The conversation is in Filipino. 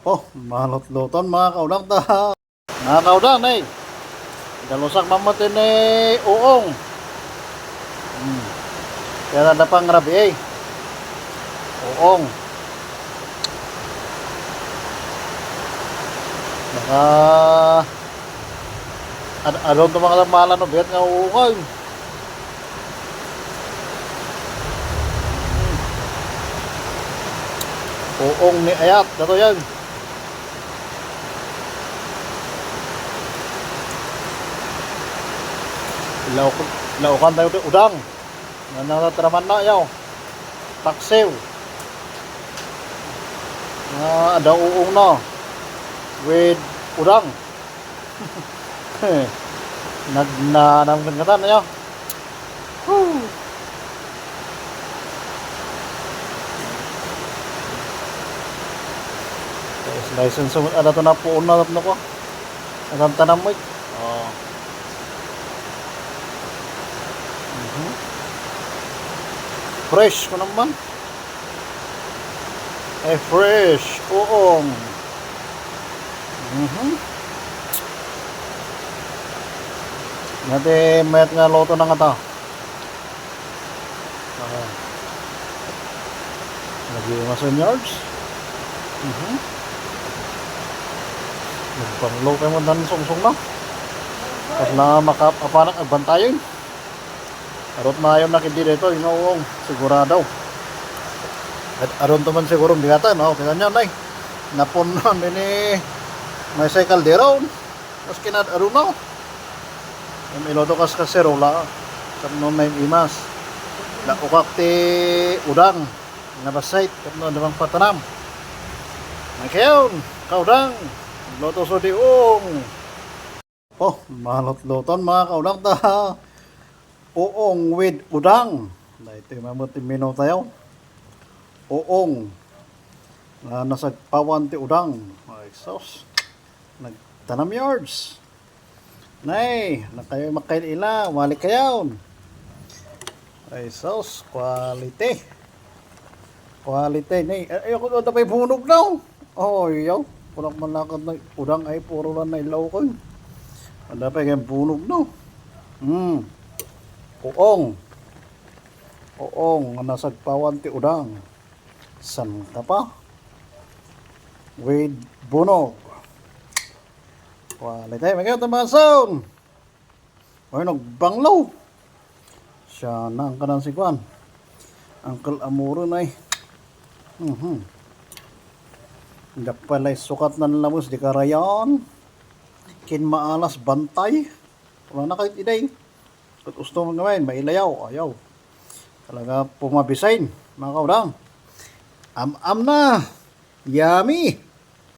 Oh, malot-luton mga kaudang ta. Mga kaudang eh. Galusak mamutin eh uong. Kaya na pang rabi eh. Uong. Naka adon to mga malan no bet nga uong. Uong ni ayat dato yan. Laukan tayo ito udang. Nananatraman na yaw. Taksew. Ada uong na. With udang. Nagnanamgatan na yaw. License ada to na po na ko. Ang tanam mo. Oh. Fresh ko naman. Fresh. Uong. Nati mayat nga loto na nga ta. Lagi mason yards. Nagpanglo kayo mo dan sungsong na. Tapos na makapapanak agbantayin. Arot na yun nakindi dito, inuong sigurado. At aron to man siguro bigatan, no? Kaya nyan ay napon na ini may cycle dero. Tapos kinad aron na. Yung iloto kas kaserola. Kapno may imas. La ukak ti udang. Nabasait. Kapno namang patanam. Nakayon, kaudang. Loto so di ong. Oh, malot-loton mga kaudang ta. Uong with udang. Ito yung mamutin minaw tayo. Uong. Nasagpawan ti udang. Ay, sauce. Nagtanam yards. Nay, nakayo makain ila. Wali kayaw. Ay, sauce. Quality. Quality. Nay, ayoko doon tapay bunog daw. Oh, yaw. Punak malakad na udang ay puro lang na ilaw ko. Ang dapat kayong bunog daw. Uong. Uong. Nasagpawan ti udang. San ka pa? With bunog. Wala tayo. Magkaya mga sound. Ay, nagbanglaw. Siya na ang kanang sikwan. Uncle Amuro na eh. Hindi pala'y sukat na lamos. Di ka rayon. Kinmaalas bantay. Wala na kahit iday. Kung gusto mo gawin, mailayaw. Ayaw. Talaga pumabisain. Mga kaudang. Am-am na. Yummy.